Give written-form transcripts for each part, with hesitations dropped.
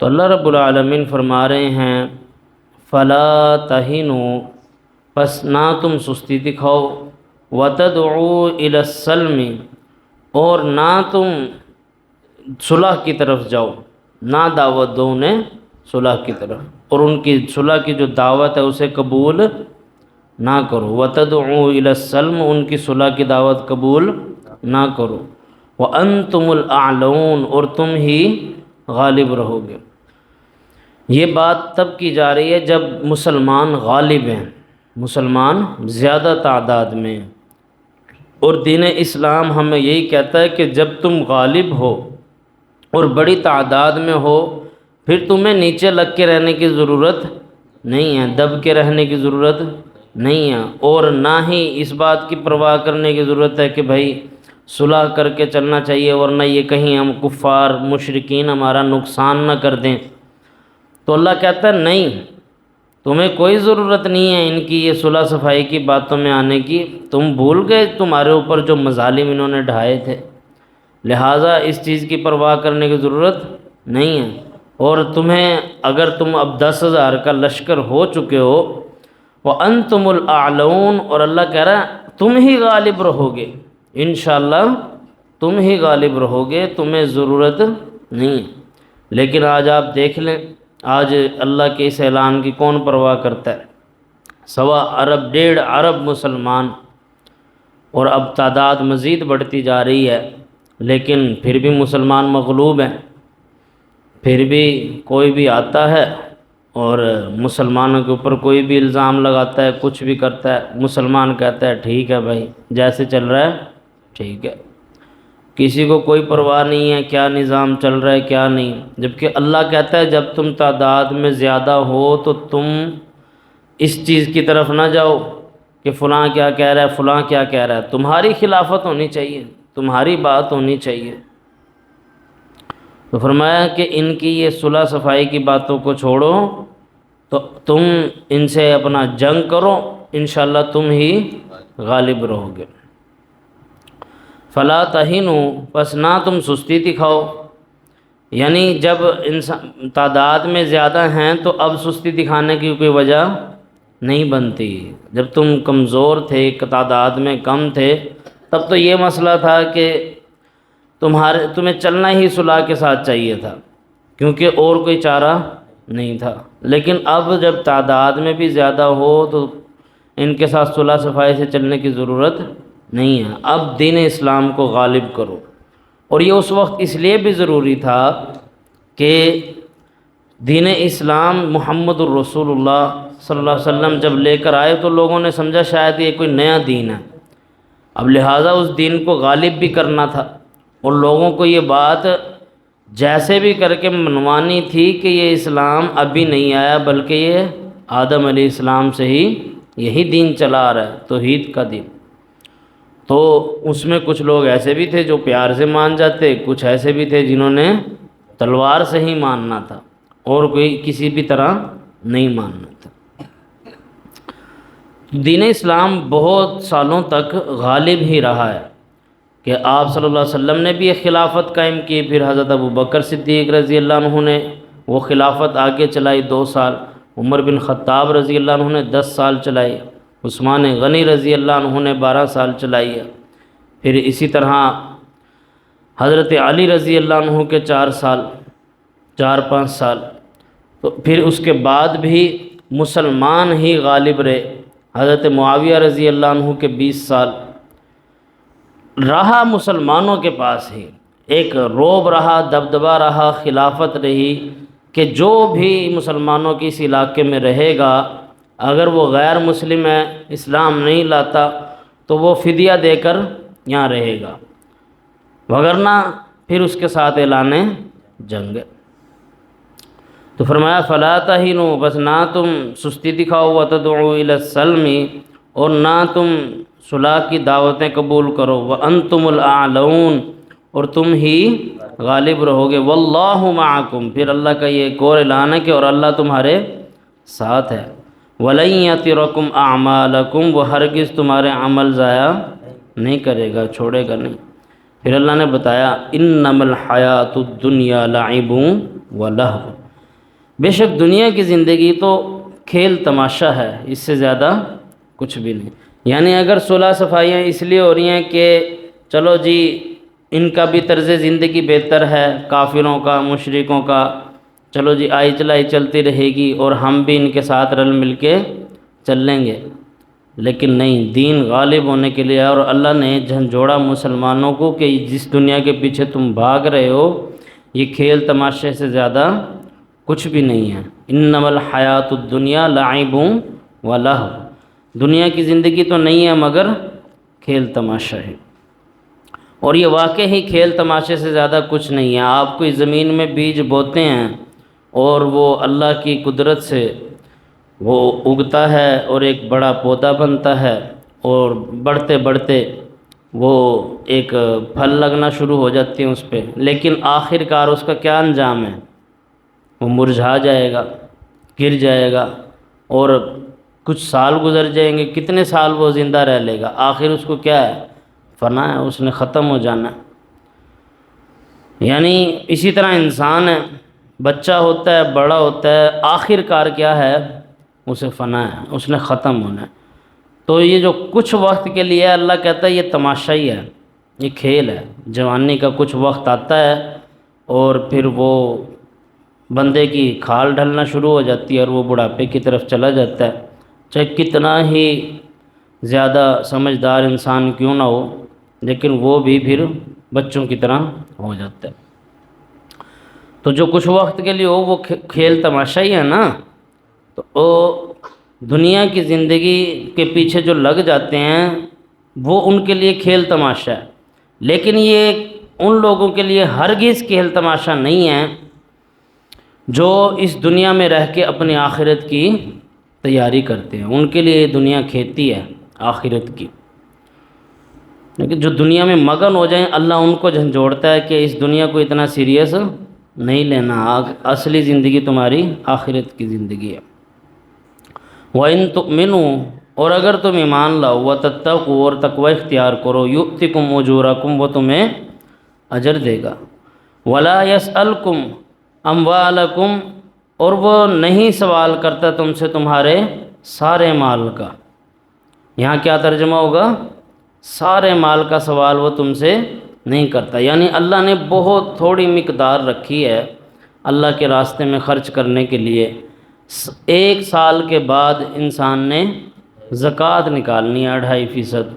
تو اللہ رب العالمین فرما رہے ہیں فلا تہنوا، پس نہ تم سستی دکھاؤ، وتدعوا الی السلم، اور نہ تم صلح کی طرف جاؤ، نہ دعوت دو انہیں صلح کی طرف، اور ان کی صلح کی جو دعوت ہے اسے قبول نہ کرو۔ وتدعوا الی السلم، ان کی صلح کی دعوت قبول نہ کرو۔ وانتم الاعلون، اور تم ہی غالب رہو گے۔ یہ بات تب کی جا رہی ہے جب مسلمان غالب ہیں، مسلمان زیادہ تعداد میں ہیں، اور دین اسلام ہمیں یہی کہتا ہے کہ جب تم غالب ہو اور بڑی تعداد میں ہو، پھر تمہیں نیچے لگ کے رہنے کی ضرورت نہیں ہے، دب کے رہنے کی ضرورت نہیں ہے، اور نہ ہی اس بات کی پرواہ کرنے کی ضرورت ہے کہ بھائی صلح کر کے چلنا چاہیے ورنہ یہ کہیں ہم کفار مشرکین ہمارا نقصان نہ کر دیں۔ تو اللہ کہتا ہے نہیں، تمہیں کوئی ضرورت نہیں ہے ان کی یہ صلح صفائی کی باتوں میں آنے کی، تم بھول گئے تمہارے اوپر جو مظالم انہوں نے ڈھائے تھے، لہٰذا اس چیز کی پرواہ کرنے کی ضرورت نہیں ہے۔ اور تمہیں اگر تم اب 10,000 کا لشکر ہو چکے ہو، وَأَنْتُمُ الْأَعْلَوْنَ، اور اللہ کہہ رہا ہے تم ہی غالب رہو گے، انشاءاللہ تم ہی غالب رہو گے، تمہیں ضرورت نہیں ہے۔ لیکن آج آپ دیکھ لیں، آج اللہ کے اس اعلان کی کون پرواہ کرتا ہے؟ 1.25 ارب مسلمان، اور اب تعداد مزید بڑھتی جا رہی ہے، لیکن پھر بھی مسلمان مغلوب ہیں، پھر بھی کوئی بھی آتا ہے اور مسلمانوں کے اوپر کوئی بھی الزام لگاتا ہے، کچھ بھی کرتا ہے، مسلمان کہتا ہے ٹھیک ہے بھائی جیسے چل رہا ہے ٹھیک ہے، کسی کو کوئی پرواہ نہیں ہے کیا نظام چل رہا ہے کیا نہیں۔ جبکہ اللہ کہتا ہے جب تم تعداد میں زیادہ ہو تو تم اس چیز کی طرف نہ جاؤ کہ فلاں کیا کہہ رہا ہے فلاں کیا کہہ رہا ہے، تمہاری خلافت ہونی چاہیے، تمہاری بات ہونی چاہیے۔ تو فرمایا کہ ان کی یہ صلح صفائی کی باتوں کو چھوڑو، تو تم ان سے اپنا جنگ کرو، انشاءاللہ تم ہی غالب رہو گے۔ فلا تہنوا، پس نہ تم سستی دکھاؤ، یعنی جب انسان تعداد میں زیادہ ہیں تو اب سستی دکھانے کی کوئی وجہ نہیں بنتی۔ جب تم کمزور تھے، تعداد میں کم تھے، تب تو یہ مسئلہ تھا کہ تمہیں چلنا ہی صلح کے ساتھ چاہیے تھا، کیونکہ اور کوئی چارہ نہیں تھا۔ لیکن اب جب تعداد میں بھی زیادہ ہو تو ان کے ساتھ صلح صفائی سے چلنے کی ضرورت نہیں ہے، اب دین اسلام کو غالب کرو۔ اور یہ اس وقت اس لیے بھی ضروری تھا کہ دین اسلام محمد الرسول اللہ صلی اللہ علیہ وسلم جب لے کر آئے تو لوگوں نے سمجھا شاید یہ کوئی نیا دین ہے، اب لہٰذا اس دین کو غالب بھی کرنا تھا، اور لوگوں کو یہ بات جیسے بھی کر کے منوانی تھی کہ یہ اسلام ابھی نہیں آیا بلکہ یہ آدم علیہ السلام سے ہی یہی دین چلا آ رہا ہے، توحید کا دین۔ تو اس میں کچھ لوگ ایسے بھی تھے جو پیار سے مان جاتے، کچھ ایسے بھی تھے جنہوں نے تلوار سے ہی ماننا تھا اور کوئی کسی بھی طرح نہیں ماننا تھا۔ دین اسلام بہت سالوں تک غالب ہی رہا ہے کہ آپ صلی اللہ علیہ وسلم نے بھی ایک خلافت قائم کی، پھر حضرت ابوبکر صدیق رضی اللہ عنہ نے وہ خلافت آگے چلائی 2 سال، عمر بن خطاب رضی اللہ عنہ نے 10 سال چلائی، عثمان غنی رضی اللہ عنہ نے 12 سال چلائی ہے، پھر اسی طرح حضرت علی رضی اللہ عنہ کے 4-5 سال، تو پھر اس کے بعد بھی مسلمان ہی غالب رہے، حضرت معاویہ رضی اللہ عنہ کے 20 سال رہا مسلمانوں کے پاس ہی، ایک روب رہا، دبدبہ رہا، خلافت رہی کہ جو بھی مسلمانوں کی اس علاقے میں رہے گا اگر وہ غیر مسلم ہے، اسلام نہیں لاتا، تو وہ فدیہ دے کر یہاں رہے گا، وگرنہ پھر اس کے ساتھ اعلان جنگ۔ تو فرمایا فلا تہنوا، بس نہ تم سستی دکھاؤ، وتدعوا الی السلم، اور نہ تم صلح کی دعوتیں قبول کرو، وانتم الاعلون، اور تم ہی غالب رہو گے، واللہ معکم، پھر اللہ کا یہ ایک اور اعلان ہے کہ اور اللہ تمہارے ساتھ ہے، ولن یترکم اعمالکم، وہ ہرگز تمہارے عمل ضائع نہیں کرے گا، چھوڑے گا نہیں۔ پھر اللہ نے بتایا انما الحیات الدنیا لعب ولہو، بے شک دنیا کی زندگی تو کھیل تماشا ہے، اس سے زیادہ کچھ بھی نہیں۔ یعنی اگر صلح صفائیاں اس لیے ہو رہی ہیں کہ چلو جی ان کا بھی طرز زندگی بہتر ہے، کافروں کا، مشرکوں کا، چلو جی آئی چلائی چلتی رہے گی اور ہم بھی ان کے ساتھ رل مل کے چل لیں گے، لیکن نہیں، دین غالب ہونے کے لیے، اور اللہ نے جھنجھوڑا مسلمانوں کو کہ جس دنیا کے پیچھے تم بھاگ رہے ہو یہ کھیل تماشے سے زیادہ کچھ بھی نہیں ہے۔ انما الحیات الدنیا لعب و لہو، دنیا کی زندگی تو نہیں ہے مگر کھیل تماشا ہے، اور یہ واقع ہی کھیل تماشے سے زیادہ کچھ نہیں ہے۔ آپ کوئی زمین میں بیج بوتے ہیں اور وہ اللہ کی قدرت سے وہ اگتا ہے اور ایک بڑا پودا بنتا ہے، اور بڑھتے بڑھتے وہ ایک پھل لگنا شروع ہو جاتی ہیں اس پہ، لیکن آخر کار اس کا کیا انجام ہے؟ وہ مرجھا جائے گا، گر جائے گا، اور کچھ سال گزر جائیں گے، کتنے سال وہ زندہ رہ لے گا، آخر اس کو کیا ہے؟ فنا ہے، اس نے ختم ہو جانا ہے۔ یعنی اسی طرح انسان ہے، بچہ ہوتا ہے، بڑا ہوتا ہے، آخر کار کیا ہے؟ اسے فنا ہے، اس نے ختم ہونا ہے۔ تو یہ جو کچھ وقت کے لیے ہے، اللہ کہتا ہے یہ تماشا ہی ہے، یہ کھیل ہے۔ جوانی کا کچھ وقت آتا ہے اور پھر وہ بندے کی کھال ڈھلنا شروع ہو جاتی ہے اور وہ بڑھاپے کی طرف چلا جاتا ہے، چاہے کتنا ہی زیادہ سمجھدار انسان کیوں نہ ہو، لیکن وہ بھی پھر بچوں کی طرح ہو جاتا ہے۔ تو جو کچھ وقت کے لیے ہو وہ کھیل تماشا ہی ہے نا۔ تو وہ دنیا کی زندگی کے پیچھے جو لگ جاتے ہیں وہ ان کے لیے کھیل تماشا ہے، لیکن یہ ان لوگوں کے لیے ہرگز کھیل تماشا نہیں ہے جو اس دنیا میں رہ کے اپنی آخرت کی تیاری کرتے ہیں۔ ان کے لیے یہ دنیا کھیتی ہے آخرت کی، لیکن جو دنیا میں مگن ہو جائیں اللہ ان کو جھنجھوڑتا ہے کہ اس دنیا کو اتنا سیریس نہیں لینا، اصلی زندگی تمہاری آخرت کی زندگی ہے۔ وَإِن تُؤْمِنُوا، اور اگر تم ایمان لاؤ، وَتَتَّقُوا، اور تقوی اختیار کرو، يُؤْتِكُمْ أُجُورَكُمْ، وہ تمہیں اجر دے گا، وَلَا يَسْأَلْكُمْ أَمْوَالَكُمْ، اور وہ نہیں سوال کرتا تم سے تمہارے سارے مال کا۔ یہاں کیا ترجمہ ہوگا؟ سارے مال کا سوال وہ تم سے نہیں کرتا، یعنی اللہ نے بہت تھوڑی مقدار رکھی ہے اللہ کے راستے میں خرچ کرنے کے لیے۔ 1 سال کے بعد انسان نے زکوٰۃ نکالنی ہے 2.5%،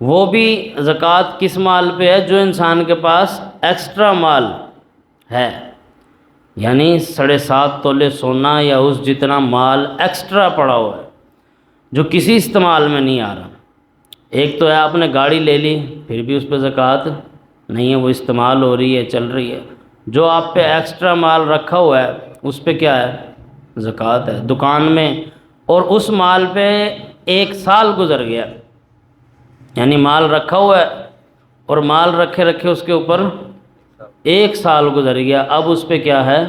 وہ بھی زکوٰۃ کس مال پہ ہے؟ جو انسان کے پاس ایکسٹرا مال ہے، یعنی 7.5 تولے سونا یا اس جتنا مال ایکسٹرا پڑا ہوا ہے جو کسی استعمال میں نہیں آ رہا۔ ایک تو ہے آپ نے گاڑی لے لی پھر بھی اس پہ زکوٰۃ نہیں ہے، وہ استعمال ہو رہی ہے، چل رہی ہے۔ جو آپ پہ ایکسٹرا مال رکھا ہوا ہے اس پہ کیا ہے؟ زکوٰۃ ہے۔ دکان میں، اور اس مال پہ 1 سال گزر گیا، یعنی مال رکھا ہوا ہے اور مال رکھے رکھے اس کے اوپر 1 سال گزر گیا، اب اس پہ کیا ہے؟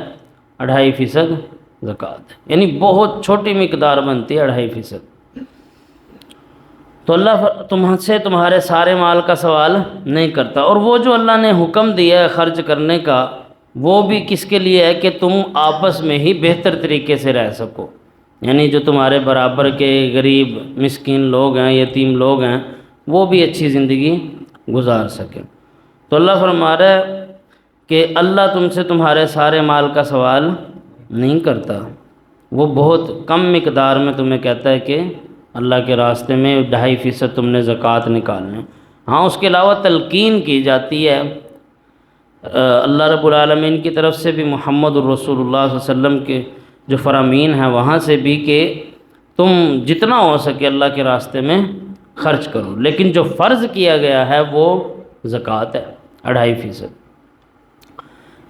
2.5% زکوٰۃ، یعنی بہت چھوٹی مقدار بنتی ہے 2.5%۔ تو اللہ تم سے تمہارے سارے مال کا سوال نہیں کرتا، اور وہ جو اللہ نے حکم دیا ہے خرچ کرنے کا وہ بھی کس کے لیے ہے؟ کہ تم آپس میں ہی بہتر طریقے سے رہ سکو، یعنی جو تمہارے برابر کے غریب مسکین لوگ ہیں، یتیم لوگ ہیں، وہ بھی اچھی زندگی گزار سکیں۔ تو اللہ فرما رہا ہے کہ اللہ تم سے تمہارے سارے مال کا سوال نہیں کرتا، وہ بہت کم مقدار میں تمہیں کہتا ہے کہ اللہ کے راستے میں 2.5% تم نے زکوٰۃ نکالنا ہے۔ ہاں اس کے علاوہ تلقین کی جاتی ہے اللہ رب العالمین کی طرف سے بھی، محمد الرسول اللہ صلی اللہ علیہ وسلم کے جو فرامین ہیں وہاں سے بھی، کہ تم جتنا ہو سکے اللہ کے راستے میں خرچ کرو، لیکن جو فرض کیا گیا ہے وہ زکوٰۃ ہے 2.5%۔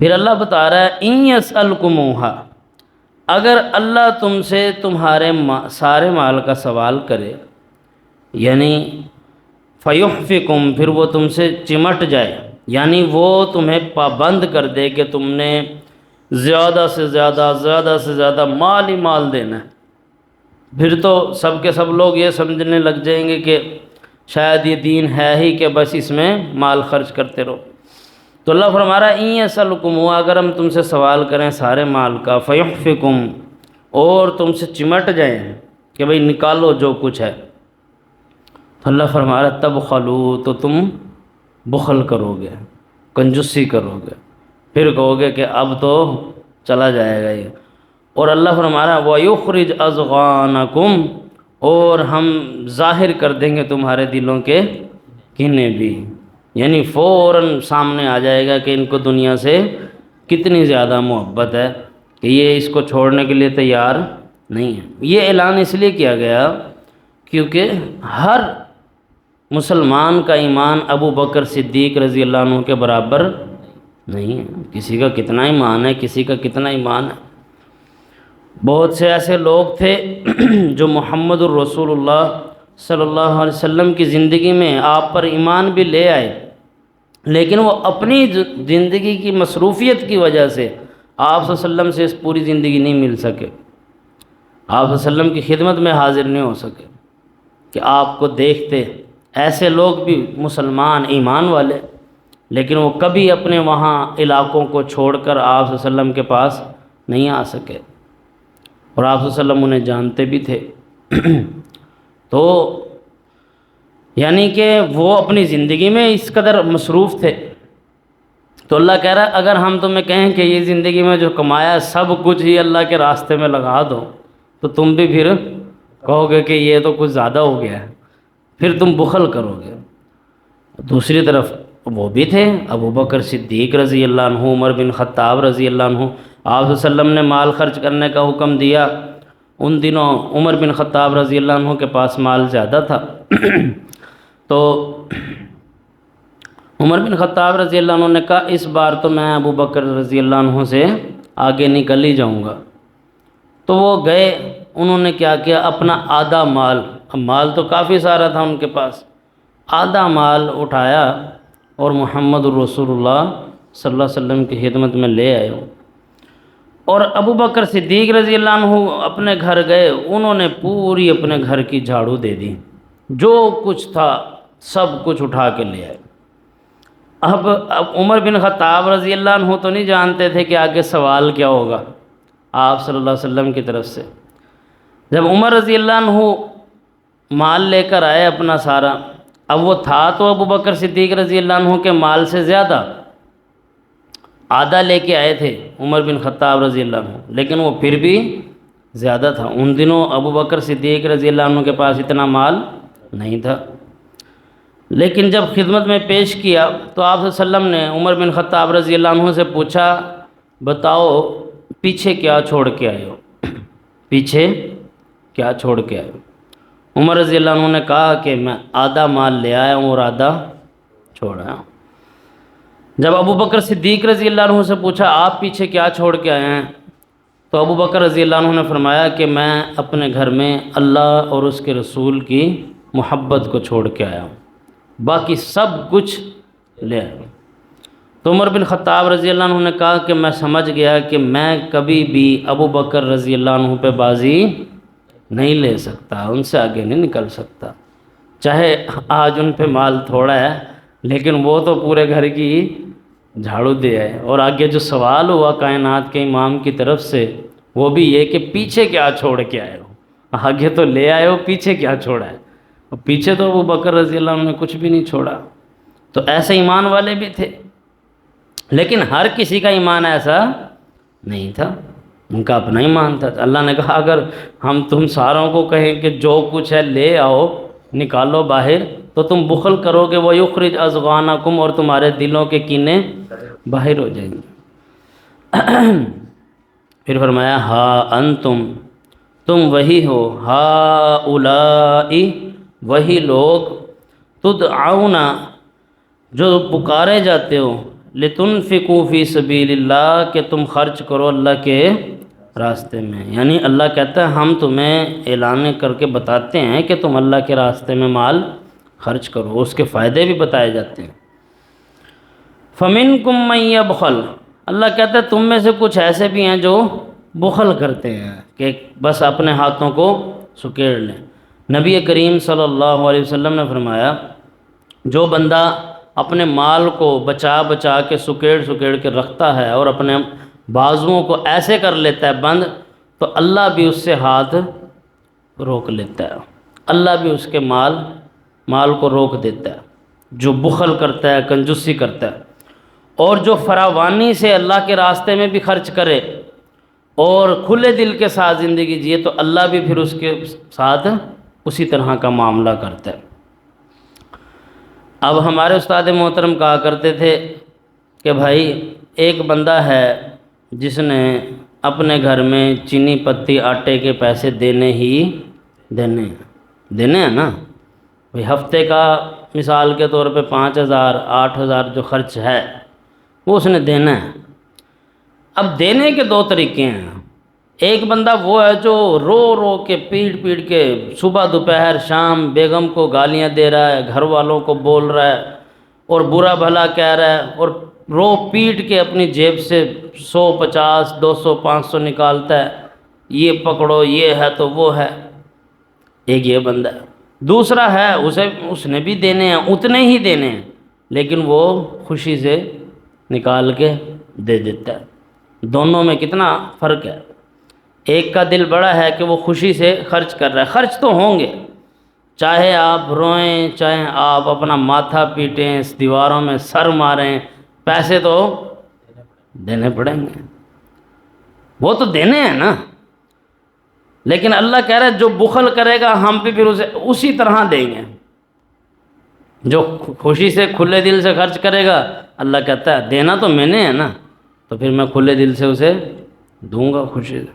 پھر اللہ بتا رہا ہے اِن یسألکموہا، اگر اللہ تم سے تمہارے سارے مال کا سوال کرے، یعنی فیحفکم، پھر وہ تم سے چمٹ جائے، یعنی وہ تمہیں پابند کر دے کہ تم نے زیادہ سے زیادہ مال ہی مال دینا ہے، پھر تو سب کے سب لوگ یہ سمجھنے لگ جائیں گے کہ شاید یہ دین ہے ہی کہ بس اس میں مال خرچ کرتے رہو۔ تو اللہ فرما رہا ہے این یسألکم، اگر ہم تم سے سوال کریں سارے مال کا، فیحفکم، اور تم سے چمٹ جائیں کہ بھئی نکالو جو کچھ ہے، تو اللہ فرما رہا ہے تبخلوا، تو تم بخل کرو گے، کنجوسی کرو گے، پھر کہو گے کہ اب تو چلا جائے گا یہ۔ اور اللہ فرما رہا ہے وَيُخْرِجْ أَضْغَانَكُمْ، اور ہم ظاہر کر دیں گے تمہارے دلوں کے کینے بھی، یعنی فوراً سامنے آ جائے گا کہ ان کو دنیا سے کتنی زیادہ محبت ہے کہ یہ اس کو چھوڑنے کے لیے تیار نہیں ہے۔ یہ اعلان اس لیے کیا گیا کیونکہ ہر مسلمان کا ایمان ابو بکر صدیق رضی اللہ عنہ کے برابر نہیں ہے۔ کسی کا کتنا ایمان ہے، کسی کا کتنا ایمان ہے۔ بہت سے ایسے لوگ تھے جو محمد الرسول اللہ صلی اللہ علیہ وسلم کی زندگی میں آپ پر ایمان بھی لے آئے، لیکن وہ اپنی زندگی کی مصروفیت کی وجہ سے آپ صلی اللہ علیہ وسلم سے اس پوری زندگی نہیں مل سکے، آپ صلی اللہ علیہ وسلم کی خدمت میں حاضر نہیں ہو سکے کہ آپ کو دیکھتے۔ ایسے لوگ بھی مسلمان ایمان والے، لیکن وہ کبھی اپنے وہاں علاقوں کو چھوڑ کر آپ صلی اللہ علیہ وسلم کے پاس نہیں آ سکے، اور آپ صلی اللہ علیہ وسلم انہیں جانتے بھی تھے۔ تو یعنی کہ وہ اپنی زندگی میں اس قدر مصروف تھے۔ تو اللہ کہہ رہا ہے اگر ہم تمہیں کہیں کہ یہ زندگی میں جو کمایا ہے سب کچھ ہی اللہ کے راستے میں لگا دو، تو تم بھی پھر کہو گے کہ یہ تو کچھ زیادہ ہو گیا ہے، پھر تم بخل کرو گے۔ دوسری طرف وہ بھی تھے ابو بکر صدیق رضی اللہ عنہ، عمر بن خطاب رضی اللہ عنہ، آپ صلی اللہ علیہ وسلم نے مال خرچ کرنے کا حکم دیا، ان دنوں عمر بن خطاب رضی اللہ عنہ کے پاس مال زیادہ تھا۔ تو عمر بن خطاب رضی اللہ عنہ نے کہا اس بار تو میں ابو بکر رضی اللہ عنہ سے آگے نکل ہی جاؤں گا۔ تو وہ گئے، انہوں نے کیا کیا، اپنا آدھا مال، مال تو کافی سارا تھا ان کے پاس، آدھا مال اٹھایا اور محمد الرسول اللہ صلی اللہ علیہ وسلم کی خدمت میں لے آئے۔ اور ابو بکر صدیق رضی اللہ عنہ اپنے گھر گئے، انہوں نے پوری اپنے گھر کی جھاڑو دے دی، جو کچھ تھا سب کچھ اٹھا کے لے آئے۔ اب عمر بن خطاب رضی اللہ عنہ تو نہیں جانتے تھے کہ آگے سوال کیا ہوگا آپ صلی اللہ علیہ وسلم کی طرف سے۔ جب عمر رضی اللہ عنہ مال لے کر آئے اپنا سارا، اب وہ تھا تو ابو بکر صدیق رضی اللہ عنہ کے مال سے زیادہ، آدھا لے کے آئے تھے عمر بن خطاب رضی اللہ عنہ، لیکن وہ پھر بھی زیادہ تھا۔ ان دنوں ابو بکر صدیق رضی اللہ عنہ کے پاس اتنا مال نہیں تھا، لیکن جب خدمت میں پیش کیا تو آپ صلی اللہ علیہ وسلم نے عمر بن خطاب رضی اللہ عنہ سے پوچھا بتاؤ پیچھے کیا چھوڑ کے آئے ہو، پیچھے کیا چھوڑ کے آئے ہو۔ عمر رضی اللہ عنہ نے کہا کہ میں آدھا مال لے آیا ہوں اور آدھا چھوڑ آیا ہوں۔ جب ابو بکر صدیق رضی اللہ عنہ سے پوچھا آپ پیچھے کیا چھوڑ کے آئے ہیں، تو ابو بکر رضی اللہ عنہ نے فرمایا کہ میں اپنے گھر میں اللہ اور اس کے رسول کی محبت کو چھوڑ کے آیا ہوں، باقی سب کچھ لے آیا ہوں۔ تو عمر بن خطاب رضی اللہ عنہ نے کہا کہ میں سمجھ گیا کہ میں کبھی بھی ابو بکر رضی اللہ عنہ پہ بازی نہیں لے سکتا، ان سے آگے نہیں نکل سکتا، چاہے آج ان پہ مال تھوڑا ہے لیکن وہ تو پورے گھر کی جھاڑو دے آئے۔ اور آگے جو سوال ہوا کائنات کے امام کی طرف سے وہ بھی یہ کہ پیچھے کیا چھوڑ کے آئے ہو، آگے تو لے آئے ہو، پیچھے کیا چھوڑا ہے، اور پیچھے تو ابو بکر رضی اللہ عنہ نے کچھ بھی نہیں چھوڑا۔ تو ایسے ایمان والے بھی تھے، لیکن ہر کسی کا ایمان ایسا نہیں تھا، ان کا اپنا ایمان تھا۔ اللہ نے کہا اگر ہم تم ساروں کو کہیں کہ جو کچھ ہے لے آؤ نکالو باہر، تو تم بخل کرو گے، وَيُخْرِجْ أَضْغَانَكُمْ، اور تمہارے دلوں کے کینے باہر ہو جائیں گے۔ پھر فرمایا ہا انتم، تم وہی ہو، ہا اولائی، وہی لوگ، تدعون، جو پکارے جاتے ہو، لتنفقوا فی سبیل اللہ، کہ تم خرچ کرو اللہ کے راستے میں۔ یعنی اللہ کہتا ہے ہم تمہیں اعلان کر کے بتاتے ہیں کہ تم اللہ کے راستے میں مال خرچ کرو، اس کے فائدے بھی بتائے جاتے ہیں۔ فَمِنْكُمْ مَنْ يَبْخَلُ، اللہ کہتا ہے تم میں سے کچھ ایسے بھی ہیں جو بخل کرتے ہیں کہ بس اپنے ہاتھوں کو سکیڑ لیں۔ نبی کریم صلی اللہ علیہ وسلم نے فرمایا جو بندہ اپنے مال کو بچا بچا کے سکیڑ سکیڑ کے رکھتا ہے اور اپنے بازوؤں کو ایسے کر لیتا ہے بند، تو اللہ بھی اس سے ہاتھ روک لیتا ہے، اللہ بھی اس کے مال کو روک دیتا ہے، جو بخل کرتا ہے، کنجوسی کرتا ہے۔ اور جو فراوانی سے اللہ کے راستے میں بھی خرچ کرے اور کھلے دل کے ساتھ زندگی جیے، تو اللہ بھی پھر اس کے ساتھ اسی طرح کا معاملہ کرتا ہے۔ اب ہمارے استاد محترم کہا کرتے تھے کہ بھائی ایک بندہ ہے جس نے اپنے گھر میں چینی پتی آٹے کے پیسے دینے ہیں نا، بھائی ہفتے کا مثال کے طور پہ 5,000 8,000 جو خرچ ہے وہ اس نے دینا ہے۔ اب دینے کے دو طریقے ہیں، ایک بندہ وہ ہے جو رو رو کے پیٹ پیٹ کے صبح دوپہر شام بیگم کو گالیاں دے رہا ہے، گھر والوں کو بول رہا ہے اور برا بھلا کہہ رہا ہے، اور رو پیٹ کے اپنی جیب سے 100 50 200 500 نکالتا ہے، یہ پکڑو یہ ہے تو وہ ہے۔ ایک یہ بندہ ہے۔ دوسرا ہے اس نے بھی دینے ہیں، اتنے ہی دینے ہیں، لیکن وہ خوشی سے نکال کے دے دیتا ہے۔ دونوں میں کتنا فرق ہے۔ ایک کا دل بڑا ہے کہ وہ خوشی سے خرچ کر رہا ہے، خرچ تو ہوں گے، چاہے آپ روئیں، چاہے آپ اپنا ماتھا پیٹیں، دیواروں میں سر ماریں، پیسے تو دینے پڑیں گے، وہ تو دینے ہیں نا۔ لیکن اللہ کہہ رہا ہے جو بخل کرے گا ہم بھی پھر اسے اسی طرح دیں گے۔ جو خوشی سے کھلے دل سے خرچ کرے گا، اللہ کہتا ہے دینا تو میں نے ہے نا، تو پھر میں کھلے دل سے اسے دوں گا خوشی سے۔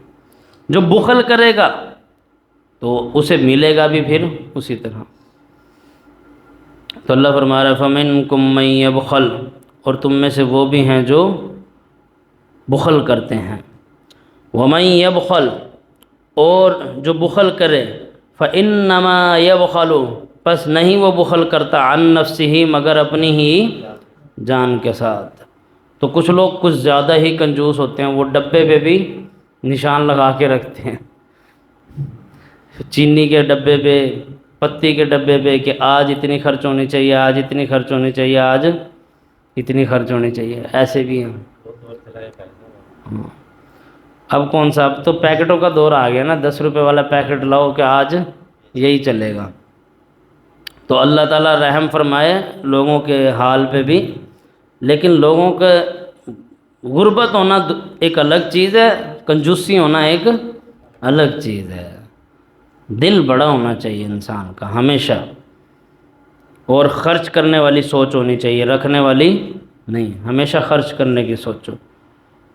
جو بخل کرے گا تو اسے ملے گا بھی پھر اسی طرح۔ تو اللہ فرما رہا ہے فَمِنْكُمْ مَن يَبْخَلْ، اور تم میں سے وہ بھی ہیں جو بخل کرتے ہیں۔ وَمَن يَبْخَلْ، اور جو بخل کرے، فَإِنَّمَا يَبْخَلُ، پس نہیں وہ بخل کرتا، عن نفسہ، مگر اپنی ہی جان کے ساتھ۔ تو کچھ لوگ کچھ زیادہ ہی کنجوس ہوتے ہیں، وہ ڈبے پہ بھی نشان لگا کے رکھتے ہیں، چینی کے ڈبے پہ، پتی کے ڈبے پہ، کہ آج اتنی خرچ ہونی چاہیے، آج اتنی خرچ ہونی چاہیے، آج اتنی خرچ ہونی چاہیے، ایسے بھی ہیں۔ اب کون سا، اب تو پیکٹوں کا دور آ گیا نا، 10 روپے والا پیکٹ لاؤ کہ آج یہی چلے گا۔ تو اللہ تعالیٰ رحم فرمائے لوگوں کے حال پہ بھی، لیکن لوگوں کے غربت ہونا ایک الگ چیز ہے، کنجوسی ہونا ایک الگ چیز ہے۔ دل بڑا ہونا چاہیے انسان کا ہمیشہ، اور خرچ کرنے والی سوچ ہونی چاہیے، رکھنے والی نہیں، ہمیشہ خرچ کرنے کی سوچو۔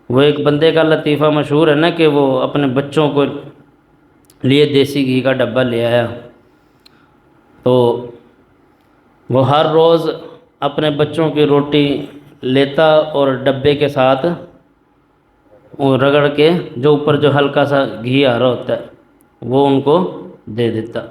وہ ایک بندے کا لطیفہ مشہور ہے نا کہ وہ اپنے بچوں کو لیے دیسی گھی کا ڈبہ لے آیا، تو وہ ہر روز اپنے بچوں کی روٹی لیتا اور ڈبے کے ساتھ وہ رگڑ کے جو اوپر جو ہلکا سا گھی آ رہا ہوتا ہے وہ ان کو دے دیتا۔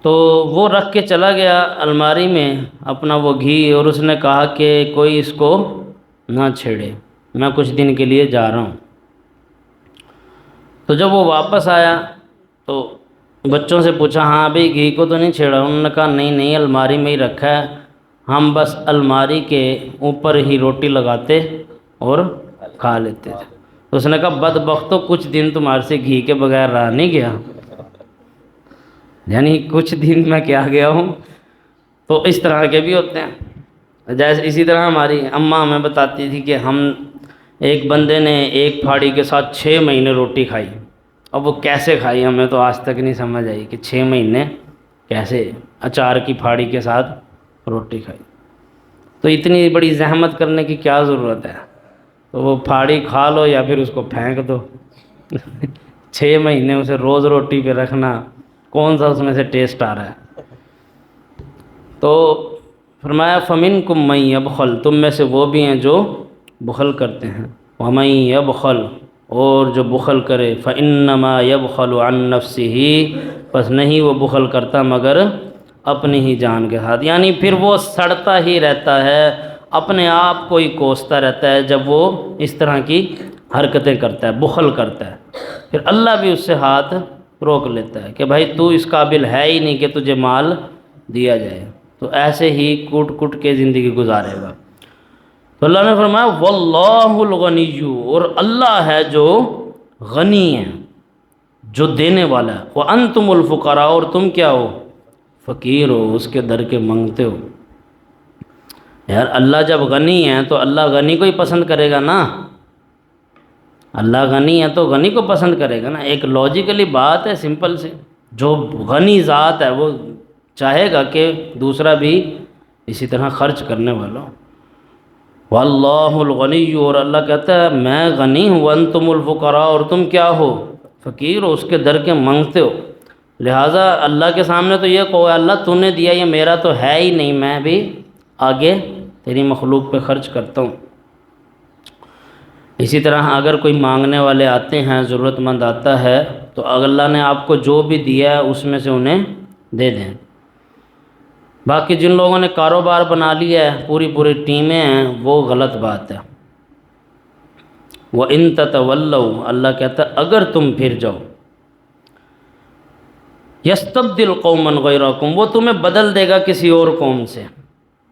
تو وہ رکھ کے چلا گیا الماری میں اپنا وہ گھی، اور اس نے کہا کہ کوئی اس کو نہ چھیڑے، میں کچھ دن کے لیے جا رہا ہوں۔ تو جب وہ واپس آیا تو بچوں سے پوچھا ہاں بھئی گھی کو تو نہیں چھیڑا؟ انہوں نے کہا نہیں الماری میں ہی رکھا ہے، ہم بس الماری کے اوپر ہی روٹی لگاتے اور کھا لیتے تھے۔ تو اس نے کہا بدبختو، کچھ دن تمہارے سے گھی کے بغیر رہا نہیں گیا، یعنی کچھ دن میں کیا گیا ہوں۔ تو اس طرح کے بھی ہوتے ہیں۔ جیسے اسی طرح ہماری اماں ہمیں بتاتی تھی کہ ہم ایک بندے نے ایک پھاڑی کے ساتھ 6 مہینے روٹی کھائی، اب وہ کیسے کھائی ہمیں تو آج تک نہیں سمجھ آئی کہ 6 مہینے کیسے اچار کی پھاڑی کے ساتھ روٹی کھائی۔ تو اتنی بڑی زحمت کرنے کی کیا ضرورت ہے؟ تو وہ پھاڑی کھا لو یا پھر اس کو پھینک دو۔ 6 مہینے اسے روز روٹی پہ رکھنا، کون سا اس میں سے ٹیسٹ آ رہا ہے؟ تو فرمایا فَمِنْكُمْ مَن يَبْخَلْ، تم میں سے وہ بھی ہیں جو بخل کرتے ہیں، وَمَن يَبْخَلْ، اور جو بخل کرے، فَإِنَّمَا يَبْخَلُ عَن نَفْسِهِ، پس نہیں وہ بخل کرتا مگر اپنی ہی جان کے ہاتھ، یعنی پھر وہ سڑتا ہی رہتا ہے، اپنے آپ کو ہی کوستا رہتا ہے جب وہ اس طرح کی حرکتیں کرتا ہے، بخل کرتا ہے۔ پھر اللہ بھی اس سے ہاتھ روک لیتا ہے کہ بھائی تو اس قابل ہے ہی نہیں کہ تجھے مال دیا جائے۔ تو ایسے ہی کوٹ کوٹ کے زندگی گزارے گا۔ تو اللہ نے فرمایا واللہ الغنی، اور اللہ ہے جو غنی ہے، جو دینے والا ہے، وانتم الفقراء، اور تم کیا ہو؟ فقیر ہو، اس کے در کے مانگتے ہو۔ یار اللہ جب غنی ہے تو اللہ غنی کو ہی پسند کرے گا نا، اللہ غنی ہے تو غنی کو پسند کرے گا نا۔ ایک لاجیکلی بات ہے، سمپل سی، جو غنی ذات ہے وہ چاہے گا کہ دوسرا بھی اسی طرح خرچ کرنے والا ہو۔ واللہ الغنی، اور اللہ کہتا ہے میں غنی ہوں، وانتم الفقراء، اور تم کیا ہو؟ فقیر ہو، اس کے در کے مانگتے ہو۔ لہٰذا اللہ کے سامنے تو یہ کہو اللہ تو نے دیا، یہ میرا تو ہے ہی نہیں، میں بھی آگے تیری مخلوق پہ خرچ کرتا ہوں۔ اسی طرح اگر کوئی مانگنے والے آتے ہیں، ضرورت مند آتا ہے، تو اللہ نے آپ کو جو بھی دیا ہے اس میں سے انہیں دے دیں۔ باقی جن لوگوں نے کاروبار بنا لیا ہے، پوری ٹیمیں ہیں، وہ غلط بات ہے۔ وَإِن تَتَوَلَّوْا، اللہ کہتا ہے اگر تم پھر جاؤ، يَسْتَبْدِلْ قَوْمًا غَيْرَكُمْ، وہ تمہیں بدل دے گا کسی اور قوم سے۔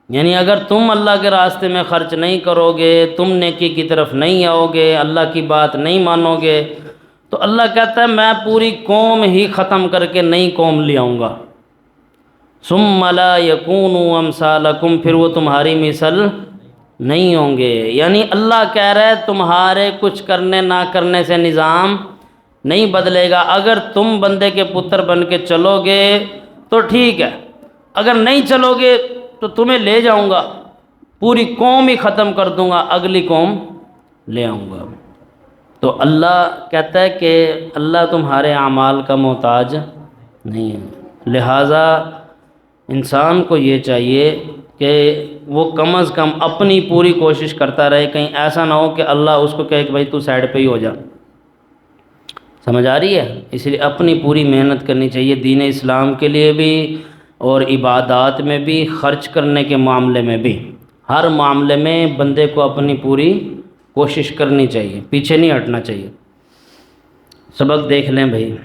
یعنی اگر تم اللہ کے راستے میں خرچ نہیں کرو گے، تم نیکی کی طرف نہیں آؤ گے، اللہ کی بات نہیں مانو گے، تو اللہ کہتا ہے میں پوری قوم ہی ختم کر کے نئی قوم لے آؤں گا۔ ثُمَّ لَا يَكُونُوا أَمْثَالَكُمْ، پھر وہ تمہاری مثل نہیں ہوں گے۔ یعنی اللہ کہہ رہا ہے تمہارے کچھ کرنے نہ کرنے سے نظام نہیں بدلے گا۔ اگر تم بندے کے پتر بن کے چلو گے تو ٹھیک ہے، اگر نہیں چلو گے تو تمہیں لے جاؤں گا، پوری قوم ہی ختم کر دوں گا، اگلی قوم لے آؤں گا۔ تو اللہ کہتا ہے کہ اللہ تمہارے اعمال کا محتاج نہیں ہے۔ لہٰذا انسان کو یہ چاہیے کہ وہ کم از کم اپنی پوری کوشش کرتا رہے، کہیں ایسا نہ ہو کہ اللہ اس کو کہے کہ بھائی تو سائڈ پہ ہی ہو جا۔ سمجھ آ رہی ہے؟ اس لیے اپنی پوری محنت کرنی چاہیے دین اسلام کے لیے بھی، اور عبادات میں بھی، خرچ کرنے کے معاملے میں بھی، ہر معاملے میں بندے کو اپنی پوری کوشش کرنی چاہیے، پیچھے نہیں ہٹنا چاہیے۔ سبق دیکھ لیں بھائی۔